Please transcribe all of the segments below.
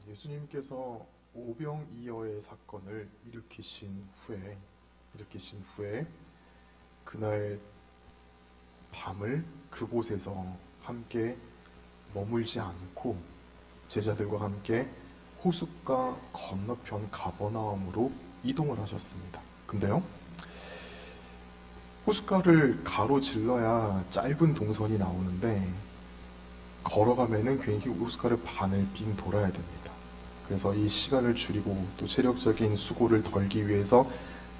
예수님께서 오병이어의 사건을 일으키신 후에 그날 밤을 그곳에서 함께 머물지 않고 제자들과 함께 호숫가 건너편 가버나움으로 이동을 하셨습니다. 근데요, 호숫가를 가로질러야 짧은 동선이 나오는데 걸어가면은 괜히 호숫가를 반을 빙 돌아야 됩니다. 그래서 이 시간을 줄이고 또 체력적인 수고를 덜기 위해서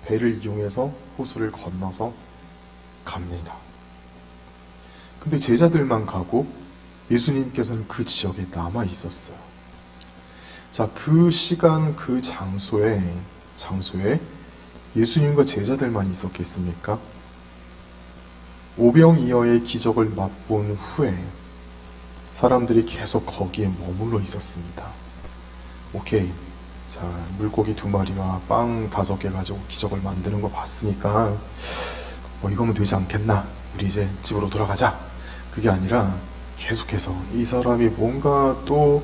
배를 이용해서 호수를 건너서 갑니다. 근데 제자들만 가고 예수님께서는 그 지역에 남아 있었어요. 자, 그 시간 그 장소에 예수님과 제자들만 있었겠습니까? 오병이어의 기적을 맛본 후에 사람들이 계속 거기에 머물러 있었습니다. 오케이, 자, 물고기 2마리와 빵 5개 가지고 기적을 만드는 거 봤으니까 이거면 되지 않겠나, 우리 이제 집으로 돌아가자. 그게 아니라 계속해서 이 사람이 뭔가 또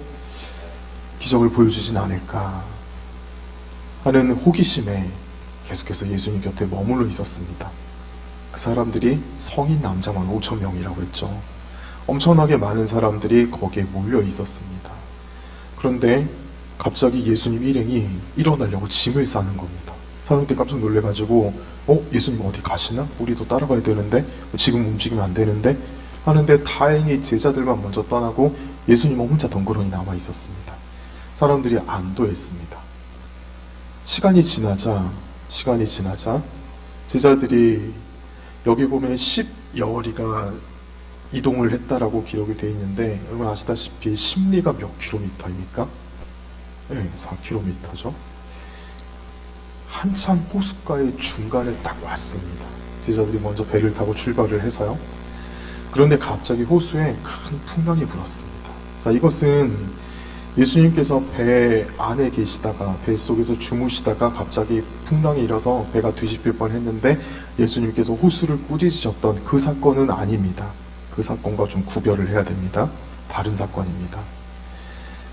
기적을 보여주진 않을까 하는 호기심에 계속해서 예수님 곁에 머물러 있었습니다. 그 사람들이 성인 남자만 5,000명이라고 했죠. 엄청나게 많은 사람들이 거기에 몰려 있었습니다. 그런데 갑자기 예수님 일행이 일어나려고 짐을 싸는 겁니다. 사람들이 깜짝 놀래가지고 예수님 어디 가시나? 우리도 따라가야 되는데, 지금 움직이면 안 되는데 하는데, 다행히 제자들만 먼저 떠나고 예수님은 혼자 덩그러니 남아 있었습니다. 사람들이 안도했습니다. 시간이 지나자 제자들이, 여기 보면 10여리가 이동을 했다라고 기록이 되어 있는데, 여러분 아시다시피 십리가 몇 킬로미터입니까? 네, 4km죠. 한참 호숫가의 중간에 딱 왔습니다. 제자들이 먼저 배를 타고 출발을 해서요. 그런데 갑자기 호수에 큰 풍랑이 불었습니다. 자, 이것은 예수님께서 배 안에 계시다가, 배 속에서 주무시다가 갑자기 풍랑이 일어서 배가 뒤집힐 뻔했는데 예수님께서 호수를 꾸짖으셨던 그 사건은 아닙니다. 그 사건과 좀 구별을 해야 됩니다. 다른 사건입니다.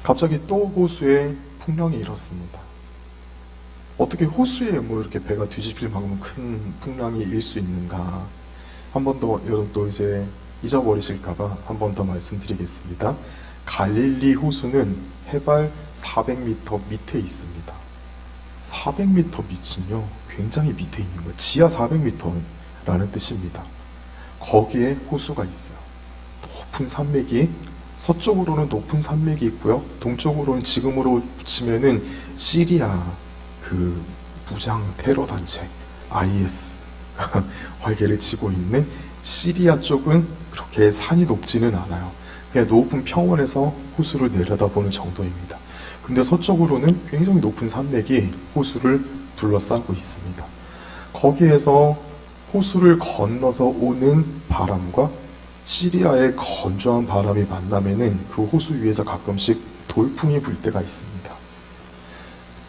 갑자기 또 호수에 풍랑이 일었습니다. 어떻게 호수에 이렇게 배가 뒤집힐 만큼 큰 풍랑이 일 수 있는가? 한 번 더, 여러분 또 이제 잊어버리실까봐 한 번 더 말씀드리겠습니다. 갈릴리 호수는 해발 400m 밑에 있습니다. 400m 밑은요, 굉장히 밑에 있는 거예요. 지하 400m라는 뜻입니다. 거기에 호수가 있어요. 높은 산맥이, 서쪽으로는 높은 산맥이 있고요. 동쪽으로는 지금으로 치면은 시리아 그 무장 테러 단체 IS 활개를 치고 있는 시리아 쪽은 그렇게 산이 높지는 않아요. 그냥 높은 평원에서 호수를 내려다보는 정도입니다. 근데 서쪽으로는 굉장히 높은 산맥이 호수를 둘러싸고 있습니다. 거기에서 호수를 건너서 오는 바람과 시리아의 건조한 바람이 만나면은 그 호수 위에서 가끔씩 돌풍이 불 때가 있습니다.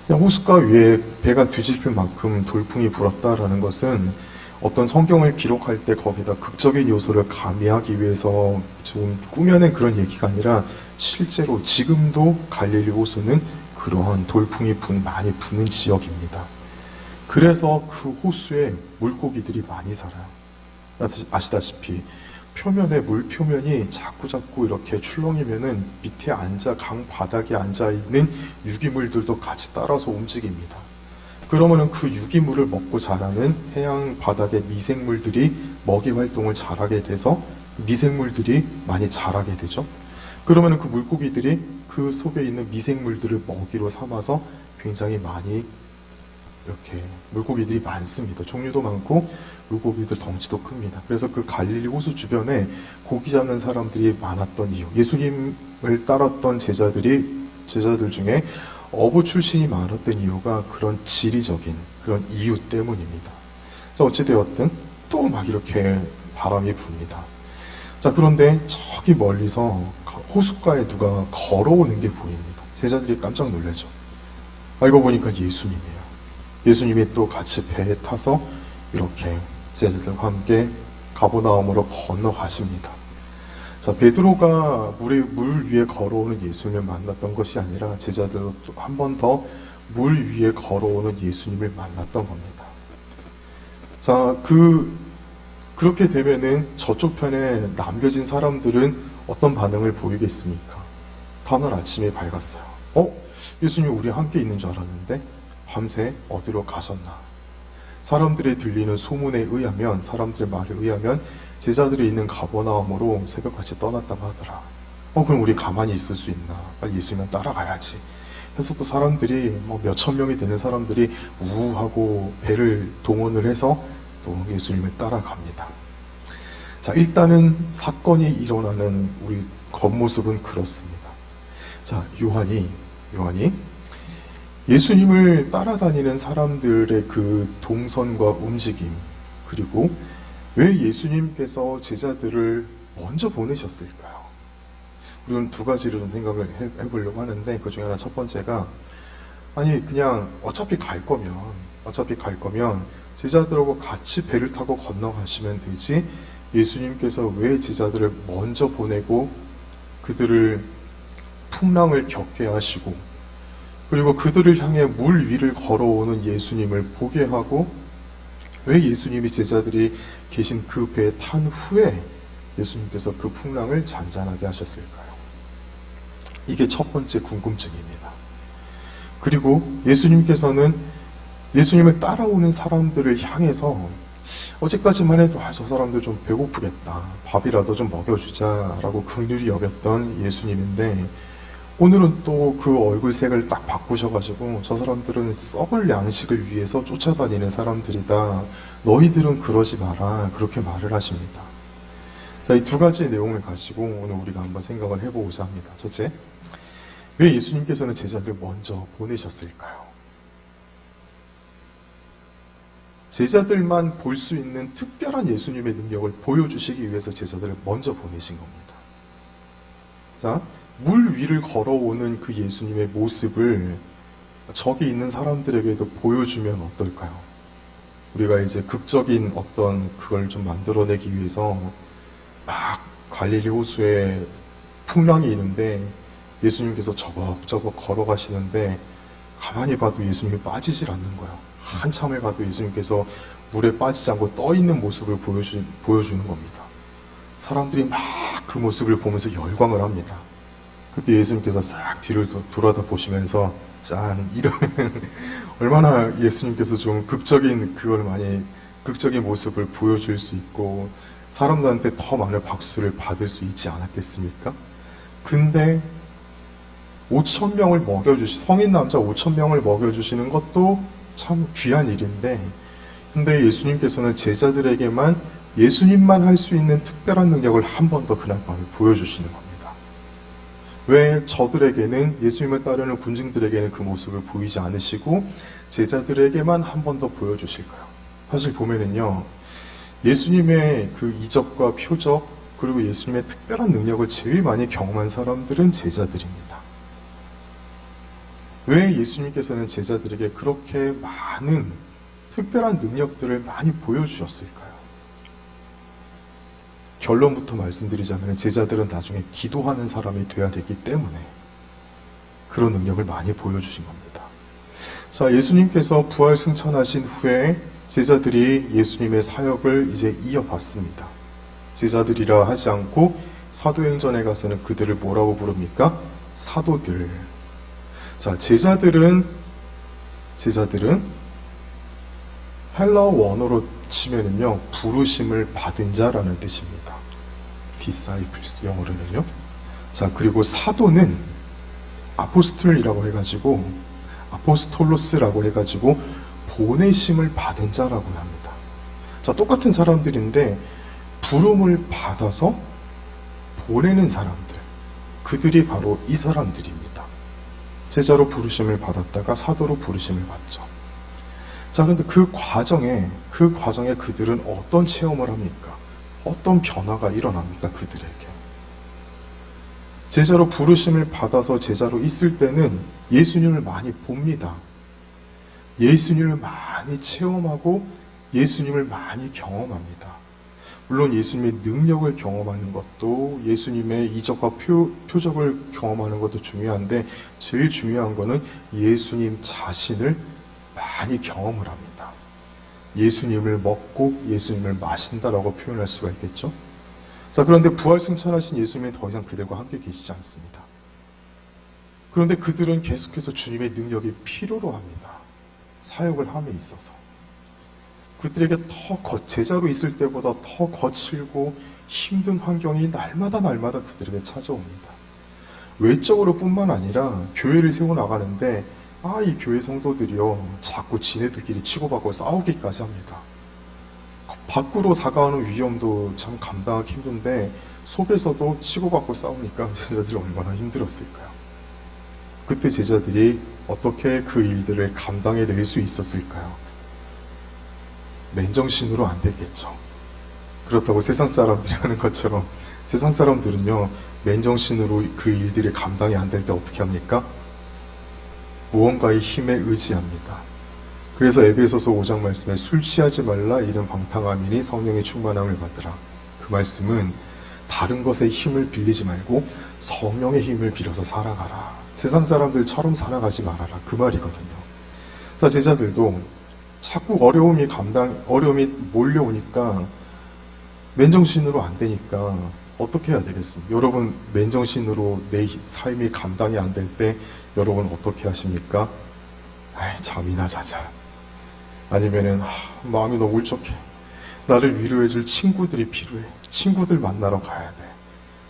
그냥 호숫가 위에 배가 뒤집힐 만큼 돌풍이 불었다라는 것은 어떤 성경을 기록할 때 거기다 극적인 요소를 가미하기 위해서 좀 꾸며낸 그런 얘기가 아니라 실제로 지금도 갈릴리 호수는 그러한 돌풍이 많이 부는 지역입니다. 그래서 그 호수에 물고기들이 많이 살아요. 아시다시피 표면에, 물 표면이 자꾸 이렇게 출렁이면은 밑에 강 바닥에 앉아있는 유기물들도 같이 따라서 움직입니다. 그러면은 그 유기물을 먹고 자라는 해양 바닥의 미생물들이 먹이 활동을 잘하게 돼서 미생물들이 많이 자라게 되죠. 그러면은 그 물고기들이 그 속에 있는 미생물들을 먹이로 삼아서 굉장히 많이 이렇게 물고기들이 많습니다. 종류도 많고 물고기들 덩치도 큽니다. 그래서 그 갈릴리 호수 주변에 고기 잡는 사람들이 많았던 이유, 예수님을 따랐던 제자들 중에 어부 출신이 많았던 이유가 그런 지리적인 그런 이유 때문입니다. 자, 어찌되었든 또 막 이렇게 바람이 붑니다. 자, 그런데 저기 멀리서 호숫가에 누가 걸어오는 게 보입니다. 제자들이 깜짝 놀라죠. 알고 보니까 예수님이에요. 예수님이 또 같이 배에 타서 이렇게 제자들과 함께 가버나움으로 건너가십니다. 자, 베드로가 물 위에 걸어오는 예수님을 만났던 것이 아니라 제자들도 한 번 더 물 위에 걸어오는 예수님을 만났던 겁니다. 자, 그렇게 되면은 저쪽 편에 남겨진 사람들은 어떤 반응을 보이겠습니까? 다음날 아침에 밝았어요. 예수님 우리 함께 있는 줄 알았는데 밤새 어디로 가셨나? 사람들의 들리는 소문에 의하면, 사람들의 말에 의하면 제자들이 있는 가버나움으로 새벽같이 떠났다고 하더라. 그럼 우리 가만히 있을 수 있나? 빨리 예수님 따라가야지. 그래서 또 사람들이 몇천 명이 되는 사람들이 우우하고 배를 동원을 해서 또 예수님을 따라갑니다. 자, 일단은 사건이 일어나는 우리 겉모습은 그렇습니다. 자, 요한이 예수님을 따라다니는 사람들의 그 동선과 움직임, 그리고 왜 예수님께서 제자들을 먼저 보내셨을까요? 우리는 두 가지를 좀 생각을 해보려고 하는데, 그 중에 하나 첫 번째가, 그냥 어차피 갈 거면 제자들하고 같이 배를 타고 건너가시면 되지, 예수님께서 왜 제자들을 먼저 보내고 그들을 풍랑을 겪게 하시고, 그리고 그들을 향해 물 위를 걸어오는 예수님을 보게 하고, 왜 예수님이 제자들이 계신 그 배에 탄 후에 예수님께서 그 풍랑을 잔잔하게 하셨을까요? 이게 첫 번째 궁금증입니다. 그리고 예수님께서는 예수님을 따라오는 사람들을 향해서 어제까지만 해도 저 사람들 좀 배고프겠다, 밥이라도 좀 먹여주자라고 긍휼히 여겼던 예수님인데, 오늘은 또 그 얼굴색을 딱 바꾸셔가지고 저 사람들은 썩을 양식을 위해서 쫓아다니는 사람들이다, 너희들은 그러지 마라, 그렇게 말을 하십니다. 자, 이 두 가지의 내용을 가지고 오늘 우리가 한번 생각을 해보고자 합니다. 첫째, 왜 예수님께서는 제자들을 먼저 보내셨을까요? 제자들만 볼 수 있는 특별한 예수님의 능력을 보여주시기 위해서 제자들을 먼저 보내신 겁니다. 자, 물 위를 걸어오는 그 예수님의 모습을 저기 있는 사람들에게도 보여주면 어떨까요? 우리가 이제 극적인 어떤 그걸 좀 만들어내기 위해서 막 갈릴리 호수에 풍랑이 있는데 예수님께서 저벅저벅 걸어가시는데 가만히 봐도 예수님이 빠지질 않는 거예요. 한참을 봐도 예수님께서 물에 빠지지 않고 떠 있는 모습을 보여주는 겁니다. 사람들이 막 그 모습을 보면서 열광을 합니다. 그때 예수님께서 싹 뒤를 돌아다 보시면서 짠, 이러면 얼마나 예수님께서 좀 극적인 모습을 보여줄 수 있고 사람들한테 더 많은 박수를 받을 수 있지 않았겠습니까? 근데 5,000명을 성인 남자 5,000명을 먹여주시는 것도 참 귀한 일인데, 근데 예수님께서는 제자들에게만 예수님만 할 수 있는 특별한 능력을 한 번 더 그날 밤에 보여주시는 겁니다. 왜 저들에게는, 예수님을 따르는 군중들에게는 그 모습을 보이지 않으시고 제자들에게만 한 번 더 보여주실까요? 사실 보면은요, 예수님의 그 이적과 표적, 그리고 예수님의 특별한 능력을 제일 많이 경험한 사람들은 제자들입니다. 왜 예수님께서는 제자들에게 그렇게 많은 특별한 능력들을 많이 보여주셨을까요? 결론부터 말씀드리자면 제자들은 나중에 기도하는 사람이 돼야 되기 때문에 그런 능력을 많이 보여주신 겁니다. 자, 예수님께서 부활 승천하신 후에 제자들이 예수님의 사역을 이제 이어받습니다. 제자들이라 하지 않고 사도행전에 가서는 그들을 뭐라고 부릅니까? 사도들. 자, 제자들은 헬라어 원어로 치면은요, 부르심을 받은 자라는 뜻입니다. disciples, 영어로는요. 자, 그리고 사도는 아포스톨이라고 해가지고, 아포스톨로스라고 해가지고 보내심을 받은 자라고 합니다. 자, 똑같은 사람들인데 부름을 받아서 보내는 사람들, 그들이 바로 이 사람들입니다. 제자로 부르심을 받았다가 사도로 부르심을 받죠. 자, 그런데 그 과정에 그들은 어떤 체험을 합니까? 어떤 변화가 일어납니까? 그들에게. 제자로 부르심을 받아서 제자로 있을 때는 예수님을 많이 봅니다. 예수님을 많이 체험하고 예수님을 많이 경험합니다. 물론 예수님의 능력을 경험하는 것도, 예수님의 이적과 표적을 경험하는 것도 중요한데, 제일 중요한 거는 예수님 자신을 많이 경험을 합니다. 예수님을 먹고 예수님을 마신다라고 표현할 수가 있겠죠. 자, 그런데 부활 승천하신 예수님은 더 이상 그들과 함께 계시지 않습니다. 그런데 그들은 계속해서 주님의 능력이 필요로 합니다. 사역을 함에 있어서. 그들에게 제자로 있을 때보다 더 거칠고 힘든 환경이 날마다 그들에게 찾아옵니다. 외적으로 뿐만 아니라 교회를 세워나가는데, 이 교회 성도들이요, 자꾸 지네들끼리 치고받고 싸우기까지 합니다. 밖으로 다가오는 위험도 참 감당하기 힘든데, 속에서도 치고받고 싸우니까 제자들이 얼마나 힘들었을까요? 그때 제자들이 어떻게 그 일들을 감당해낼 수 있었을까요? 맨정신으로 안 됐겠죠. 그렇다고 세상 사람들이 하는 것처럼, 세상 사람들은요, 맨정신으로 그 일들이 감당이 안 될 때 어떻게 합니까? 무언가의 힘에 의지합니다. 그래서 에베소서 5장 말씀에 술 취하지 말라, 이는 방탕함이니 성령의 충만함을 받으라. 그 말씀은 다른 것에 힘을 빌리지 말고 성령의 힘을 빌어서 살아가라. 세상 사람들처럼 살아가지 말아라. 그 말이거든요. 자, 제자들도 자꾸 어려움이 몰려오니까 맨정신으로 안 되니까 어떻게 해야 되겠습니까? 여러분, 맨정신으로 내 삶이 감당이 안 될 때 여러분 어떻게 하십니까? 잠이나 자자. 아니면은 마음이 너무 울적해. 나를 위로해줄 친구들이 필요해. 친구들 만나러 가야 돼.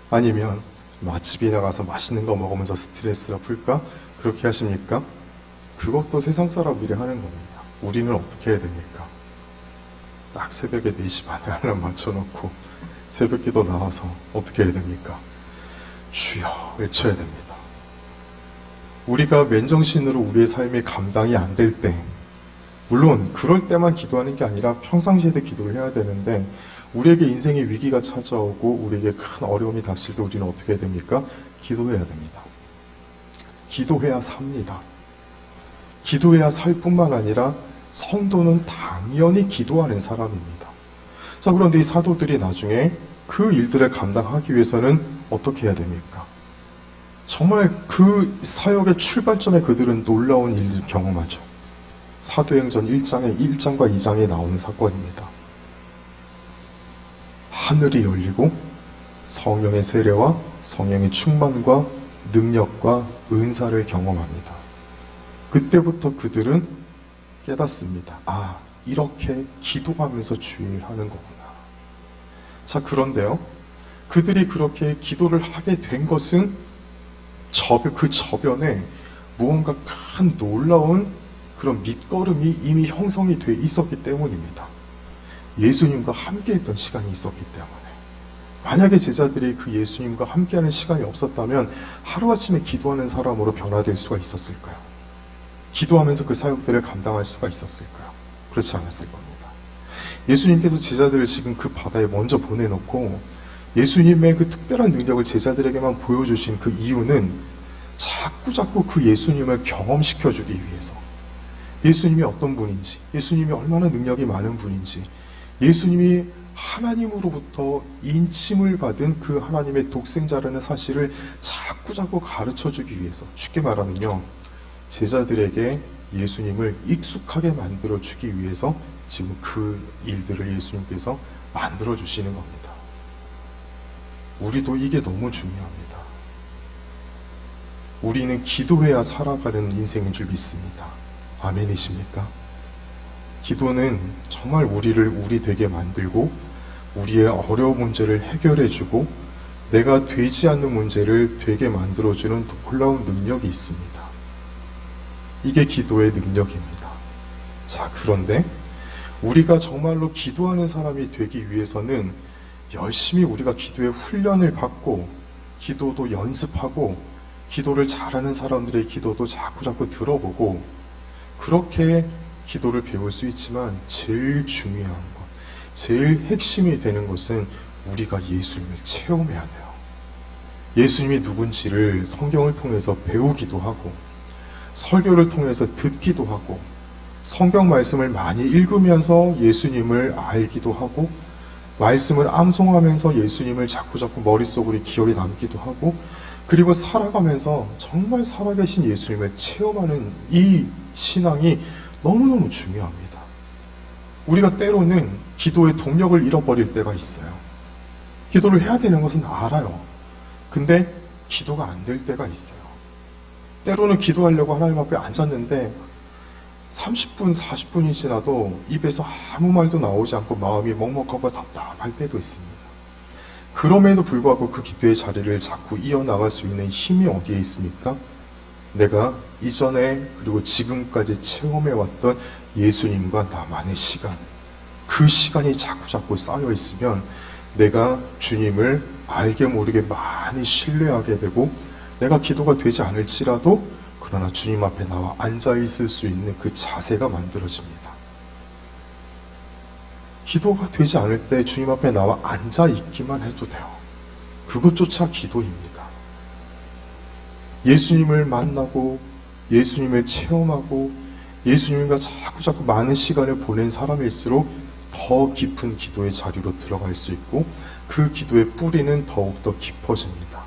아니면 맛집이나 가서 맛있는 거 먹으면서 스트레스를 풀까? 그렇게 하십니까? 그것도 세상 사람들이 하는 겁니다. 우리는 어떻게 해야 됩니까? 딱 새벽에 4시 반에 알람 맞춰놓고 새벽기도 나와서 어떻게 해야 됩니까? 주여 외쳐야 됩니다. 우리가 맨정신으로 우리의 삶이 감당이 안 될 때, 물론 그럴 때만 기도하는 게 아니라 평상시에도 기도를 해야 되는데, 우리에게 인생의 위기가 찾아오고 우리에게 큰 어려움이 닥칠 때 우리는 어떻게 해야 됩니까? 기도해야 됩니다. 기도해야 삽니다. 기도해야 살 뿐만 아니라 성도는 당연히 기도하는 사람입니다. 자, 그런데 이 사도들이 나중에 그 일들을 감당하기 위해서는 어떻게 해야 됩니까? 정말 그 사역의 출발점에 그들은 놀라운 일을 경험하죠. 사도행전 1장과 2장에 나오는 사건입니다. 하늘이 열리고 성령의 세례와 성령의 충만과 능력과 은사를 경험합니다. 그때부터 그들은 깨닫습니다. 이렇게 기도하면서 주일 하는 거구나. 자, 그런데요, 그들이 그렇게 기도를 하게 된 것은 그 저변에 무언가 큰 놀라운 그런 밑거름이 이미 형성이 돼 있었기 때문입니다. 예수님과 함께 했던 시간이 있었기 때문에. 만약에 제자들이 그 예수님과 함께하는 시간이 없었다면 하루아침에 기도하는 사람으로 변화될 수가 있었을까요? 기도하면서 그 사역들을 감당할 수가 있었을까요? 그렇지 않았을 겁니다. 예수님께서 제자들을 지금 그 바다에 먼저 보내놓고 예수님의 그 특별한 능력을 제자들에게만 보여주신 그 이유는 자꾸 그 예수님을 경험시켜주기 위해서, 예수님이 어떤 분인지, 예수님이 얼마나 능력이 많은 분인지, 예수님이 하나님으로부터 인침을 받은 그 하나님의 독생자라는 사실을 자꾸 가르쳐주기 위해서, 쉽게 말하면요, 제자들에게 예수님을 익숙하게 만들어주기 위해서 지금 그 일들을 예수님께서 만들어주시는 겁니다. 우리도 이게 너무 중요합니다. 우리는 기도해야 살아가는 인생인 줄 믿습니다. 아멘이십니까? 기도는 정말 우리를 우리 되게 만들고 우리의 어려운 문제를 해결해주고 내가 되지 않는 문제를 되게 만들어주는 놀라운 능력이 있습니다. 이게 기도의 능력입니다. 자, 그런데 우리가 정말로 기도하는 사람이 되기 위해서는 열심히 우리가 기도의 훈련을 받고 기도도 연습하고 기도를 잘하는 사람들의 기도도 자꾸 들어보고 그렇게 기도를 배울 수 있지만 제일 중요한 것, 제일 핵심이 되는 것은 우리가 예수님을 체험해야 돼요. 예수님이 누군지를 성경을 통해서 배우기도 하고 설교를 통해서 듣기도 하고 성경 말씀을 많이 읽으면서 예수님을 알기도 하고 말씀을 암송하면서 예수님을 자꾸자꾸 머릿속으로 기억에 남기도 하고, 그리고 살아가면서 정말 살아계신 예수님을 체험하는 이 신앙이 너무너무 중요합니다. 우리가 때로는 기도의 동력을 잃어버릴 때가 있어요. 기도를 해야 되는 것은 알아요. 근데 기도가 안 될 때가 있어요. 때로는 기도하려고 하나님 앞에 앉았는데 30분, 40분이 지나도 입에서 아무 말도 나오지 않고 마음이 먹먹하고 답답할 때도 있습니다. 그럼에도 불구하고 그 기도의 자리를 자꾸 이어나갈 수 있는 힘이 어디에 있습니까? 내가 이전에 그리고 지금까지 체험해왔던 예수님과 나만의 시간, 그 시간이 자꾸 쌓여 있으면 내가 주님을 알게 모르게 많이 신뢰하게 되고, 내가 기도가 되지 않을지라도 그러나 주님 앞에 나와 앉아 있을 수 있는 그 자세가 만들어집니다. 기도가 되지 않을 때 주님 앞에 나와 앉아 있기만 해도 돼요. 그것조차 기도입니다. 예수님을 만나고 예수님을 체험하고 예수님과 자꾸 많은 시간을 보낸 사람일수록 더 깊은 기도의 자리로 들어갈 수 있고, 그 기도의 뿌리는 더욱더 깊어집니다.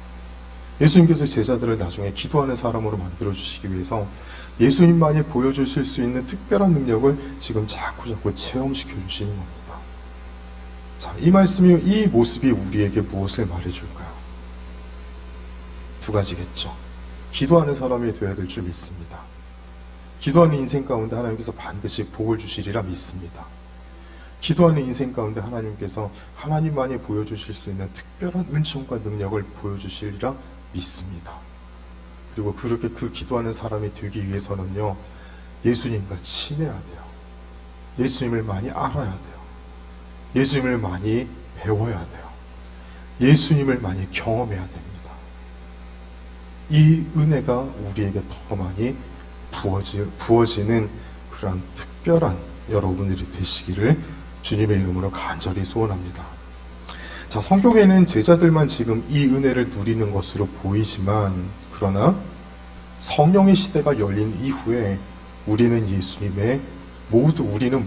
예수님께서 제자들을 나중에 기도하는 사람으로 만들어주시기 위해서 예수님만이 보여주실 수 있는 특별한 능력을 지금 자꾸 체험시켜 주시는 겁니다. 자, 이 말씀이, 이 모습이 우리에게 무엇을 말해줄까요? 두 가지겠죠. 기도하는 사람이 되어야 될 줄 믿습니다. 기도하는 인생 가운데 하나님께서 반드시 복을 주시리라 믿습니다. 기도하는 인생 가운데 하나님께서 하나님만이 보여주실 수 있는 특별한 은총과 능력을 보여주시리라 믿습니다. 그리고 그렇게 그 기도하는 사람이 되기 위해서는요, 예수님과 친해야 돼요. 예수님을 많이 알아야 돼요. 예수님을 많이 배워야 돼요. 예수님을 많이 경험해야 됩니다. 이 은혜가 우리에게 더 많이 부어지는 그런 특별한 여러분들이 되시기를 주님의 이름으로 간절히 소원합니다. 자, 성경에는 제자들만 지금 이 은혜를 누리는 것으로 보이지만, 그러나 성령의 시대가 열린 이후에 우리는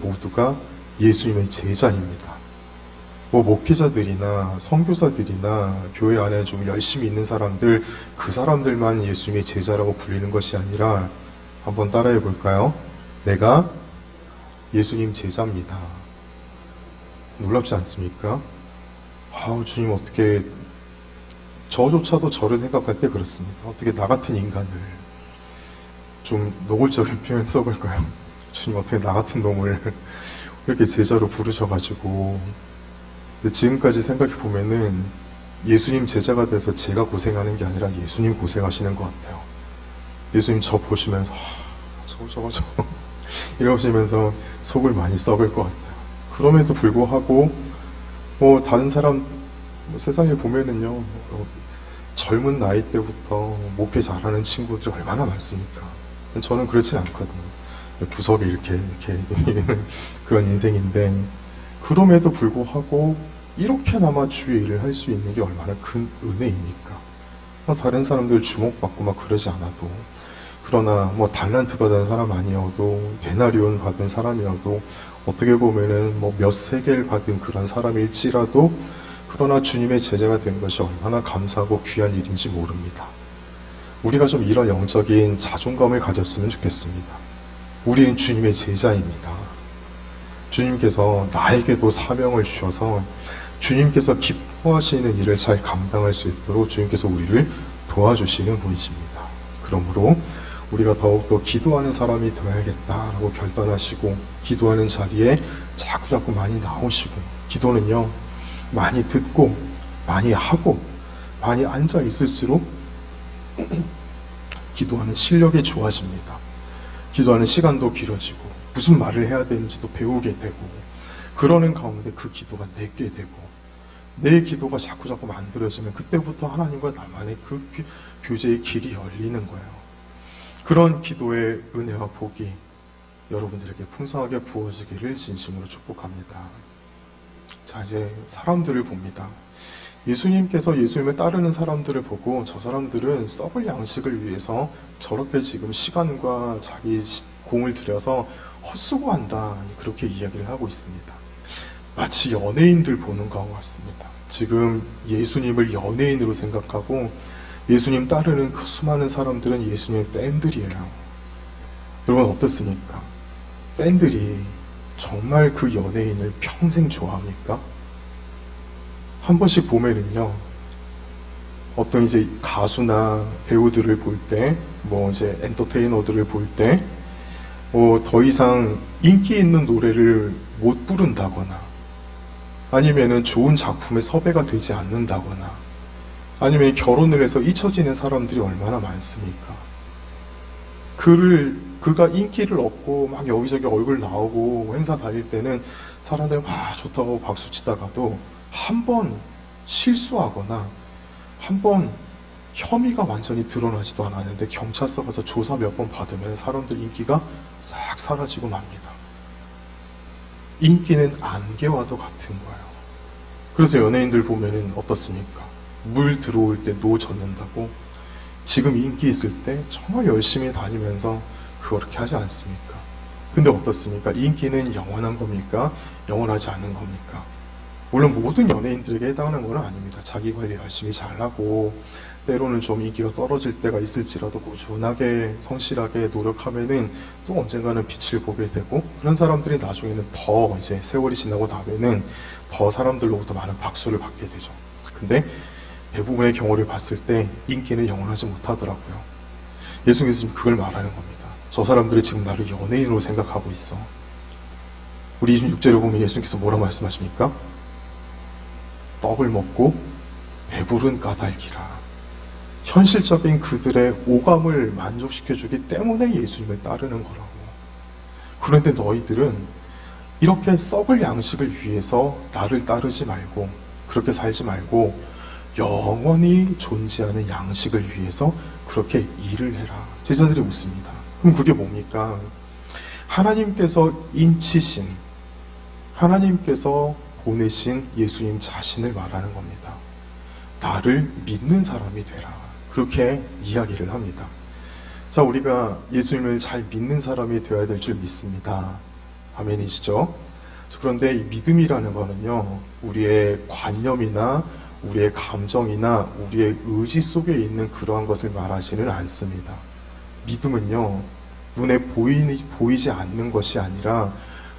모두가 예수님의 제자입니다. 목회자들이나 선교사들이나 교회 안에 좀 열심히 있는 사람들, 그 사람들만 예수님의 제자라고 불리는 것이 아니라, 한번 따라해 볼까요? 내가 예수님 제자입니다. 놀랍지 않습니까? 주님, 어떻게 저조차도 저를 생각할 때 그렇습니다. 어떻게 나 같은 인간을, 좀 노골적인 표현 써볼까요? 주님, 어떻게 나 같은 놈을 이렇게 제자로 부르셔가지고. 근데 지금까지 생각해 보면은 예수님 제자가 돼서 제가 고생하는 게 아니라 예수님 고생하시는 것 같아요. 예수님 저 보시면서 저거 이러시면서 속을 많이 썩을 것 같아요. 그럼에도 불구하고 다른 사람 세상에 보면은요, 젊은 나이 때부터 목회 잘하는 친구들이 얼마나 많습니까? 저는 그렇지 않거든요. 구석에 이렇게 그런 인생인데, 그럼에도 불구하고 이렇게나마 주의 일을 할 수 있는 게 얼마나 큰 은혜입니까? 다른 사람들 주목받고 막 그러지 않아도, 그러나 달란트 받은 사람 아니어도, 데나리온 받은 사람이어도, 어떻게 보면은 몇 세겔 받은 그런 사람일지라도, 그러나 주님의 제자가 된 것이 얼마나 감사하고 귀한 일인지 모릅니다. 우리가 좀 이런 영적인 자존감을 가졌으면 좋겠습니다. 우리는 주님의 제자입니다. 주님께서 나에게도 사명을 주셔서 주님께서 기뻐하시는 일을 잘 감당할 수 있도록 주님께서 우리를 도와주시는 분이십니다. 그러므로 우리가 더욱더 기도하는 사람이 되어야겠다라고 결단하시고, 기도하는 자리에 자꾸 많이 나오시고, 기도는요, 많이 듣고 많이 하고 많이 앉아 있을수록 기도하는 실력이 좋아집니다. 기도하는 시간도 길어지고 무슨 말을 해야 되는지도 배우게 되고, 그러는 가운데 그 기도가 내게 되고, 내 기도가 자꾸 만들어지면 그때부터 하나님과 나만의 그 교제의 길이 열리는 거예요. 그런 기도의 은혜와 복이 여러분들에게 풍성하게 부어지기를 진심으로 축복합니다. 자, 이제 사람들을 봅니다. 예수님께서 예수님을 따르는 사람들을 보고, 저 사람들은 썩을 양식을 위해서 저렇게 지금 시간과 자기 공을 들여서 헛수고한다, 그렇게 이야기를 하고 있습니다. 마치 연예인들 보는 것과 같습니다. 지금 예수님을 연예인으로 생각하고 예수님 따르는 그 수많은 사람들은 예수님의 팬들이에요. 여러분 어떻습니까? 팬들이 정말 그 연예인을 평생 좋아합니까? 한 번씩 보면은요, 어떤 이제 가수나 배우들을 볼 때, 뭐 이제 엔터테이너들을 볼 때, 더 이상 인기 있는 노래를 못 부른다거나, 아니면은 좋은 작품에 섭외가 되지 않는다거나, 아니면 결혼을 해서 잊혀지는 사람들이 얼마나 많습니까? 그가 인기를 얻고 막 여기저기 얼굴 나오고 행사 다닐 때는 사람들 막 좋다고 박수 치다가도 한 번 실수하거나 한 번 혐의가 완전히 드러나지도 않았는데 경찰서 가서 조사 몇 번 받으면 사람들 인기가 싹 사라지고 맙니다. 인기는 안개와도 같은 거예요. 그래서 연예인들 보면은 어떻습니까? 물 들어올 때 노 젓는다고 지금 인기 있을 때 정말 열심히 다니면서 그렇게 하지 않습니까? 근데 어떻습니까? 인기는 영원한 겁니까? 영원하지 않은 겁니까? 물론 모든 연예인들에게 해당하는 건 아닙니다. 자기 관리 열심히 잘하고 때로는 좀 인기가 떨어질 때가 있을지라도 꾸준하게 성실하게 노력하면은 또 언젠가는 빛을 보게 되고 그런 사람들이 나중에는 더 이제 세월이 지나고 나면은 더 사람들로부터 많은 박수를 받게 되죠. 근데 대부분의 경우를 봤을 때 인기는 영원하지 못하더라고요. 예수님께서 지금 그걸 말하는 겁니다. 저 사람들이 지금 나를 연예인으로 생각하고 있어. 우리 26절을 보면 예수님께서 뭐라 말씀하십니까? 떡을 먹고 배부른 까닭이라. 현실적인 그들의 오감을 만족시켜주기 때문에 예수님을 따르는 거라고. 그런데 너희들은 이렇게 썩을 양식을 위해서 나를 따르지 말고 그렇게 살지 말고 영원히 존재하는 양식을 위해서 그렇게 일을 해라. 제자들이 묻습니다. 그럼 그게 뭡니까? 하나님께서 인치신, 하나님께서 보내신 예수님 자신을 말하는 겁니다. 나를 믿는 사람이 되라. 그렇게 이야기를 합니다. 자, 우리가 예수님을 잘 믿는 사람이 되어야 될 줄 믿습니다. 아멘이시죠? 그런데 이 믿음이라는 거는요, 우리의 관념이나 우리의 감정이나 우리의 의지 속에 있는 그러한 것을 말하지는 않습니다. 믿음은요, 눈에 보이지 않는 것이 아니라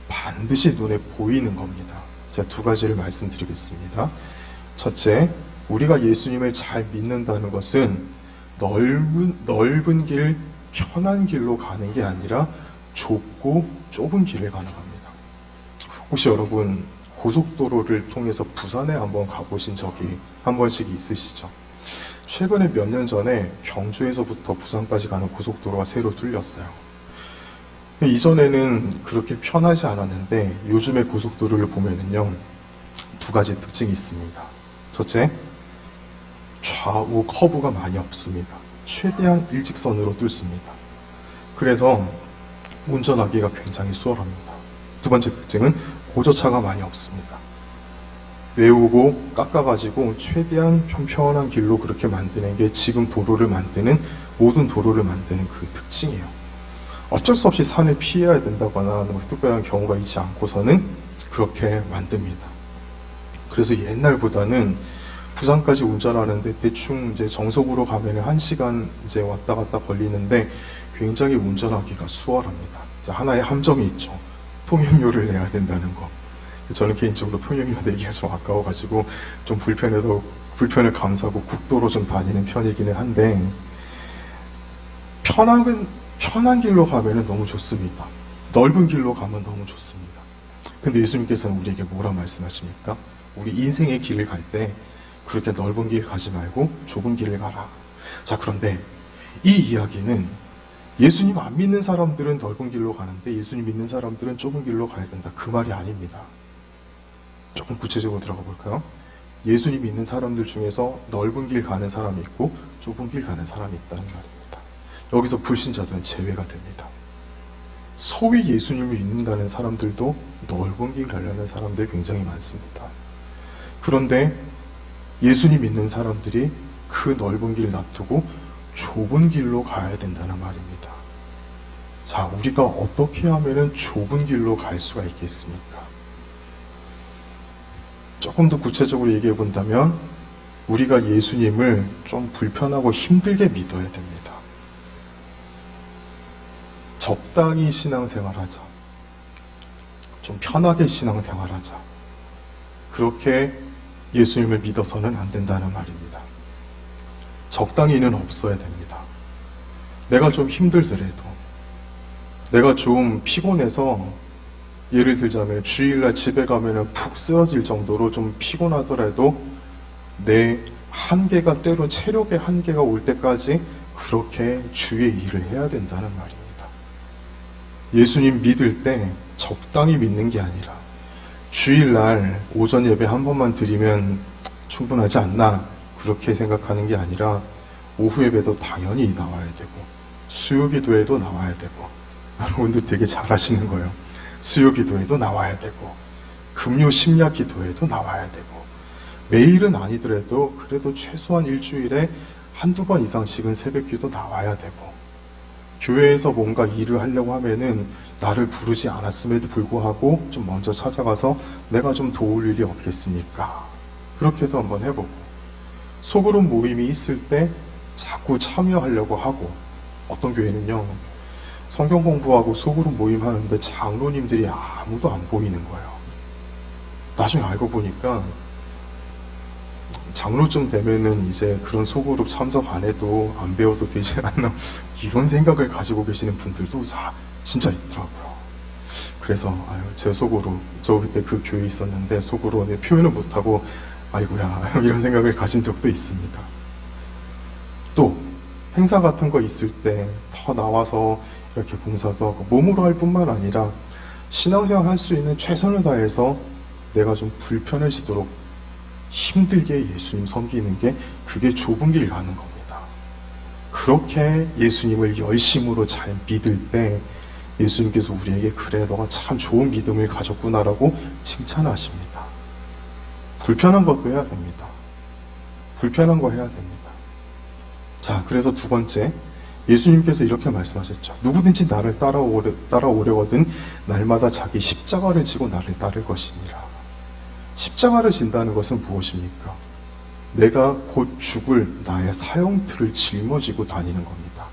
반드시 눈에 보이는 겁니다. 제가 두 가지를 말씀드리겠습니다. 첫째, 우리가 예수님을 잘 믿는다는 것은 넓은 길, 편한 길로 가는 게 아니라 좁고 좁은 길을 가는 겁니다. 혹시 여러분 고속도로를 통해서 부산에 한번 가보신 적이 한 번씩 있으시죠? 최근에 몇 년 전에 경주에서부터 부산까지 가는 고속도로가 새로 뚫렸어요. 이전에는 그렇게 편하지 않았는데 요즘의 고속도로를 보면은요, 두 가지 특징이 있습니다. 첫째, 좌우 커브가 많이 없습니다. 최대한 일직선으로 뚫습니다. 그래서 운전하기가 굉장히 수월합니다. 두 번째 특징은 고저차가 많이 없습니다. 외우고 깎아가지고 최대한 평평한 길로 그렇게 만드는 게 지금 모든 도로를 만드는 그 특징이에요. 어쩔 수 없이 산을 피해야 된다거나 특별한 경우가 있지 않고서는 그렇게 만듭니다. 그래서 옛날보다는 부산까지 운전하는데 대충 이제 정석으로 가면 1시간 이제 왔다 갔다 걸리는데 굉장히 운전하기가 수월합니다. 하나의 함정이 있죠. 통행료를 내야 된다는 거. 저는 개인적으로 통행료 내기가 좀 아까워가지고 좀 불편을 감수하고 국도로 좀 다니는 편이기는 한데, 편한 길로 가면 너무 좋습니다. 넓은 길로 가면 너무 좋습니다. 근데 예수님께서는 우리에게 뭐라 말씀하십니까? 우리 인생의 길을 갈 때 그렇게 넓은 길 가지 말고 좁은 길을 가라. 자, 그런데 이 이야기는 예수님 안 믿는 사람들은 넓은 길로 가는데 예수님 믿는 사람들은 좁은 길로 가야 된다, 그 말이 아닙니다. 조금 구체적으로 들어가 볼까요? 예수님 믿는 사람들 중에서 넓은 길 가는 사람이 있고 좁은 길 가는 사람이 있다는 말입니다. 여기서 불신자들은 제외가 됩니다. 소위 예수님을 믿는다는 사람들도 넓은 길 가려는 사람들이 굉장히 많습니다. 그런데 예수님 믿는 사람들이 그 넓은 길을 놔두고 좁은 길로 가야 된다는 말입니다. 자, 우리가 어떻게 하면 좁은 길로 갈 수가 있겠습니까? 조금 더 구체적으로 얘기해 본다면 우리가 예수님을 좀 불편하고 힘들게 믿어야 됩니다. 적당히 신앙생활하자. 좀 편하게 신앙생활하자. 그렇게 예수님을 믿어서는 안 된다는 말입니다. 적당히는 없어야 됩니다. 내가 좀 힘들더라도, 내가 좀 피곤해서, 예를 들자면 주일날 집에 가면은 푹 쓰러질 정도로 좀 피곤하더라도 내 한계가, 때로 체력의 한계가 올 때까지 그렇게 주의 일을 해야 된다는 말입니다. 예수님 믿을 때 적당히 믿는 게 아니라 주일날 오전 예배 한 번만 드리면 충분하지 않나 그렇게 생각하는 게 아니라 오후 예배도 당연히 나와야 되고 수요 기도에도 나와야 되고, 여러분들 되게 잘하시는 거예요. 수요 기도에도 나와야 되고 금요 심야 기도에도 나와야 되고, 매일은 아니더라도 그래도 최소한 일주일에 한두 번 이상씩은 새벽 기도 나와야 되고, 교회에서 뭔가 일을 하려고 하면은 나를 부르지 않았음에도 불구하고 좀 먼저 찾아가서 내가 좀 도울 일이 없겠습니까? 그렇게도 한번 해보고, 소그룹 모임이 있을 때 자꾸 참여하려고 하고, 어떤 교회는요 성경 공부하고 소그룹 모임 하는데 장로님들이 아무도 안 보이는 거예요. 나중에 알고 보니까 장로쯤 되면은 이제 그런 소그룹 참석 안 해도 안 배워도 되지 않나, 이런 생각을 가지고 계시는 분들도 진짜 있더라고요. 그래서 제 소그룹, 저 그때 그 교회에 있었는데 소그룹 표현을 못하고 아이고야 이런 생각을 가진 적도 있습니다. 또 행사 같은 거 있을 때 더 나와서 이렇게 봉사도 하고, 몸으로 할 뿐만 아니라 신앙생활 할 수 있는 최선을 다해서 내가 좀 불편해지도록 힘들게 예수님 섬기는 게, 그게 좁은 길 가는 겁니다. 그렇게 예수님을 열심으로 잘 믿을 때 예수님께서 우리에게 그래 너가 참 좋은 믿음을 가졌구나라고 칭찬하십니다. 불편한 것도 해야 됩니다. 불편한 거 해야 됩니다. 자, 그래서 두 번째, 예수님께서 이렇게 말씀하셨죠. 누구든지 나를 따라오려거든 날마다 자기 십자가를 지고 나를 따를 것이니라. 십자가를 진다는 것은 무엇입니까? 내가 곧 죽을 나의 사형틀을 짊어지고 다니는 겁니다.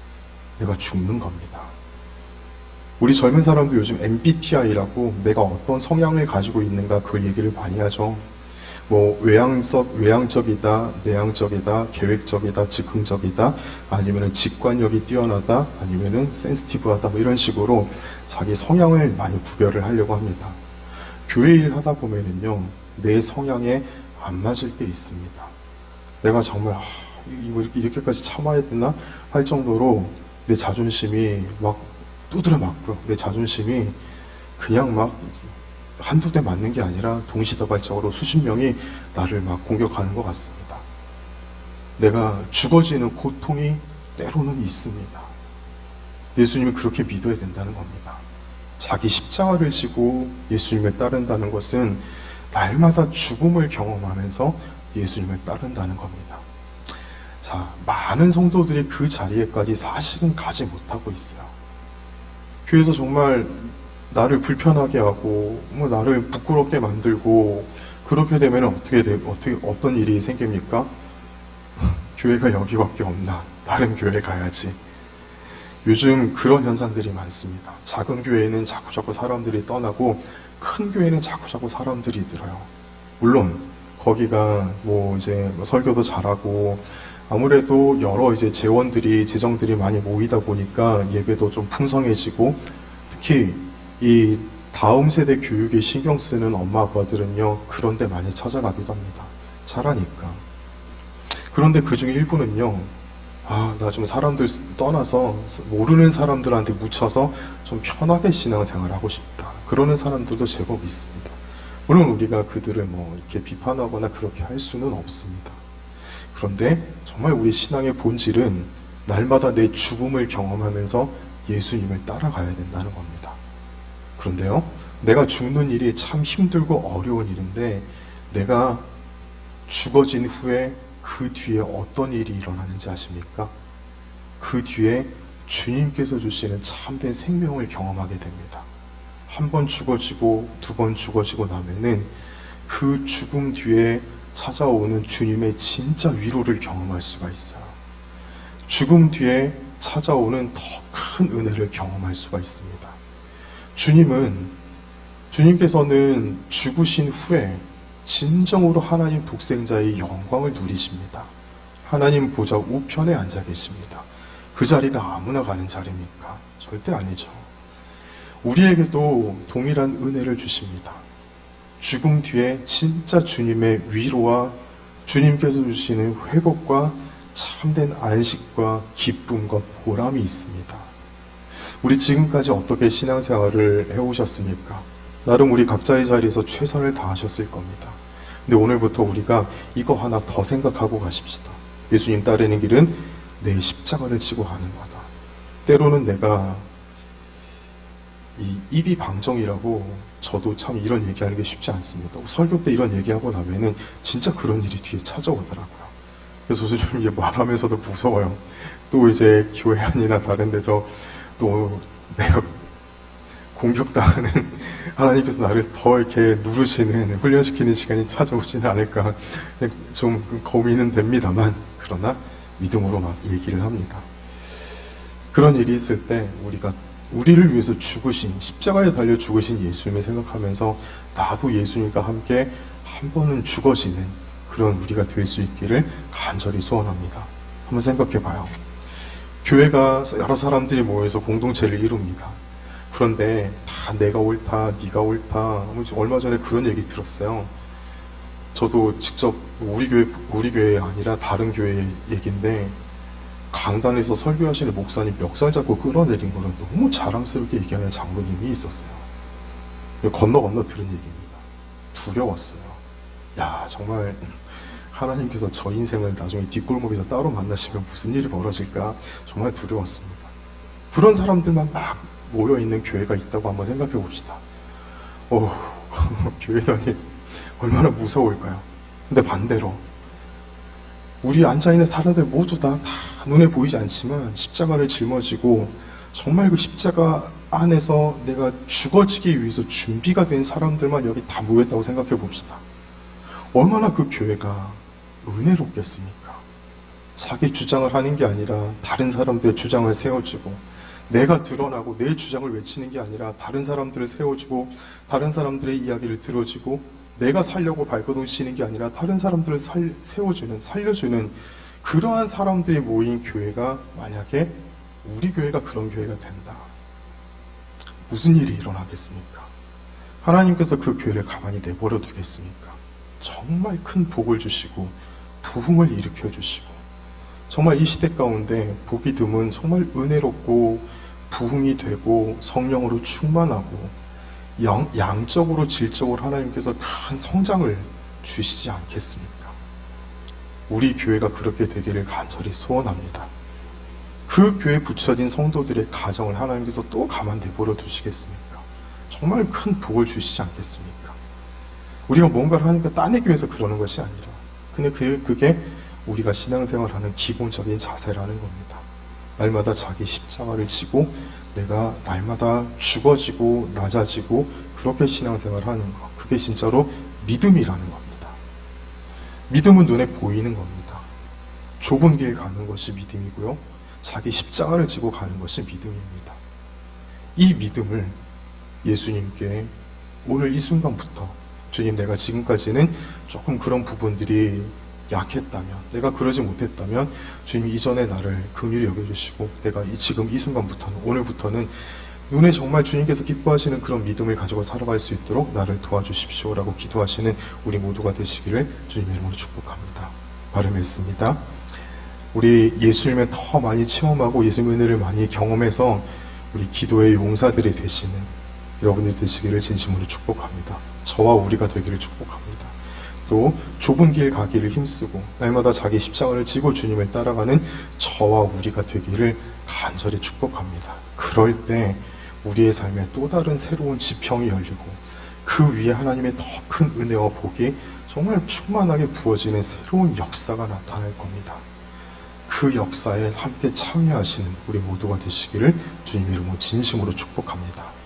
내가 죽는 겁니다. 우리 젊은 사람도 요즘 MBTI라고 내가 어떤 성향을 가지고 있는가 그 얘기를 많이 하죠. 뭐 외향적이다, 내향적이다, 계획적이다, 즉흥적이다, 아니면은 직관력이 뛰어나다, 아니면은 센시티브하다, 뭐 이런 식으로 자기 성향을 많이 구별을 하려고 합니다. 교회 일 하다 보면은요, 내 성향에 안 맞을 때 있습니다. 내가 정말 이렇게까지 참아야 되나 할 정도로 내 자존심이 막 두드려 맞고요. 내 자존심이 그냥 막 한두 대 맞는 게 아니라 동시다발적으로 수십 명이 나를 막 공격하는 것 같습니다. 내가 죽어지는 고통이 때로는 있습니다. 예수님은 그렇게 믿어야 된다는 겁니다. 자기 십자가를 지고 예수님을 따른다는 것은 날마다 죽음을 경험하면서 예수님을 따른다는 겁니다. 자, 많은 성도들이 그 자리에까지 사실은 가지 못하고 있어요. 교회에서 정말 나를 불편하게 하고, 나를 부끄럽게 만들고, 그렇게 되면 어떤 일이 생깁니까? 교회가 여기밖에 없나? 다른 교회 가야지. 요즘 그런 현상들이 많습니다. 작은 교회는 자꾸자꾸 사람들이 떠나고, 큰 교회는 자꾸자꾸 사람들이 늘어요. 물론, 거기가 이제 설교도 잘하고, 아무래도 여러 이제 재정들이 많이 모이다 보니까 예배도 좀 풍성해지고, 특히 이 다음 세대 교육에 신경 쓰는 엄마 아빠들은요, 그런 데 많이 찾아가기도 합니다. 잘하니까. 그런데 그 중에 일부는요, 나 좀 사람들 떠나서 모르는 사람들한테 묻혀서 좀 편하게 신앙생활 하고 싶다. 그러는 사람들도 제법 있습니다. 물론 우리가 그들을 이렇게 비판하거나 그렇게 할 수는 없습니다. 그런데 정말 우리 신앙의 본질은 날마다 내 죽음을 경험하면서 예수님을 따라가야 된다는 겁니다. 그런데요, 내가 죽는 일이 참 힘들고 어려운 일인데, 내가 죽어진 후에 그 뒤에 어떤 일이 일어나는지 아십니까? 그 뒤에 주님께서 주시는 참된 생명을 경험하게 됩니다. 한 번 죽어지고 두 번 죽어지고 나면은 그 죽음 뒤에 찾아오는 주님의 진짜 위로를 경험할 수가 있어요. 죽음 뒤에 찾아오는 더 큰 은혜를 경험할 수가 있습니다. 주님께서는 죽으신 후에 진정으로 하나님 독생자의 영광을 누리십니다. 하나님 보좌 우편에 앉아 계십니다. 그 자리가 아무나 가는 자리입니까? 절대 아니죠. 우리에게도 동일한 은혜를 주십니다. 죽음 뒤에 진짜 주님의 위로와 주님께서 주시는 회복과 참된 안식과 기쁨과 보람이 있습니다. 우리 지금까지 어떻게 신앙생활을 해오셨습니까? 나름 우리 각자의 자리에서 최선을 다하셨을 겁니다. 근데 오늘부터 우리가 이거 하나 더 생각하고 가십시다. 예수님 따르는 길은 내 십자가를 지고 가는 거다. 때로는 내가 이 입이 방정이라고 저도 참 이런 얘기하는 게 쉽지 않습니다. 설교 때 이런 얘기하고 나면은 진짜 그런 일이 뒤에 찾아오더라고요. 그래서 좀 이게 말하면서도 무서워요. 또 이제 교회 아니나 다른 데서 또 내가 공격당하는 하나님께서 나를 더 이렇게 누르시는 훈련시키는 시간이 찾아오지는 않을까 좀 고민은 됩니다만 그러나 믿음으로 막 얘기를 합니다. 그런 일이 있을 때 우리를 위해서 죽으신 십자가에 달려 죽으신 예수님을 생각하면서 나도 예수님과 함께 한 번은 죽어지는 그런 우리가 될 수 있기를 간절히 소원합니다. 한번 생각해 봐요. 교회가 여러 사람들이 모여서 공동체를 이룹니다. 그런데 다 내가 옳다, 네가 옳다. 얼마 전에 그런 얘기 들었어요. 저도 직접 우리 교회 아니라 다른 교회 얘기인데 강단에서 설교하시는 목사님 멱살 잡고 끌어내린 거를 너무 자랑스럽게 얘기하는 장로님이 있었어요. 건너 들은 얘기입니다. 두려웠어요. 야, 정말 하나님께서 저 인생을 나중에 뒷골목에서 따로 만나시면 무슨 일이 벌어질까 정말 두려웠습니다. 그런 사람들만 막 모여있는 교회가 있다고 한번 생각해 봅시다. 교회 다니 얼마나 무서울까요? 근데 반대로 우리 앉아있는 사람들 모두 다 눈에 보이지 않지만 십자가를 짊어지고 정말 그 십자가 안에서 내가 죽어지기 위해서 준비가 된 사람들만 여기 다 모였다고 생각해 봅시다. 얼마나 그 교회가 은혜롭겠습니까? 자기 주장을 하는 게 아니라 다른 사람들의 주장을 세워주고 내가 드러나고 내 주장을 외치는 게 아니라 다른 사람들을 세워주고 다른 사람들의 이야기를 들어주고 내가 살려고 발버둥치는 게 아니라 다른 사람들을 살려주는 그러한 사람들이 모인 교회가 만약에 우리 교회가 그런 교회가 된다. 무슨 일이 일어나겠습니까? 하나님께서 그 교회를 가만히 내버려 두겠습니까? 정말 큰 복을 주시고 부흥을 일으켜 주시고 정말 이 시대 가운데 보기 드문 정말 은혜롭고 부흥이 되고 성령으로 충만하고 양적으로 질적으로 하나님께서 큰 성장을 주시지 않겠습니까? 우리 교회가 그렇게 되기를 간절히 소원합니다. 그 교회에 붙여진 성도들의 가정을 하나님께서 또 가만 내버려 두시겠습니까? 정말 큰 복을 주시지 않겠습니까? 우리가 뭔가를 하니까 따내기 위해서 그러는 것이 아니라 근데 그게 우리가 신앙생활하는 기본적인 자세라는 겁니다. 날마다 자기 십자가를 지고 내가 날마다 죽어지고 낮아지고 그렇게 신앙생활하는 것. 그게 진짜로 믿음이라는 겁니다. 믿음은 눈에 보이는 겁니다. 좁은 길 가는 것이 믿음이고요. 자기 십자가를 지고 가는 것이 믿음입니다. 이 믿음을 예수님께 오늘 이 순간부터 주님, 내가 지금까지는 조금 그런 부분들이 약했다면, 내가 그러지 못했다면 주님이 이전에 나를 긍휼히 여겨주시고 내가 지금 이 순간부터는, 오늘부터는 눈에 정말 주님께서 기뻐하시는 그런 믿음을 가지고 살아갈 수 있도록 나를 도와주십시오 라고 기도하시는 우리 모두가 되시기를 주님의 이름으로 축복합니다. 발음했습니다. 우리 예수님을 더 많이 체험하고 예수님의 은혜를 많이 경험해서 우리 기도의 용사들이 되시는 여러분들이 되시기를 진심으로 축복합니다. 저와 우리가 되기를 축복합니다. 또 좁은 길 가기를 힘쓰고 날마다 자기 십자가를 지고 주님을 따라가는 저와 우리가 되기를 간절히 축복합니다. 그럴 때 우리의 삶에 또 다른 새로운 지평이 열리고 그 위에 하나님의 더 큰 은혜와 복이 정말 충만하게 부어지는 새로운 역사가 나타날 겁니다. 그 역사에 함께 참여하시는 우리 모두가 되시기를 주님의 이름으로 진심으로 축복합니다.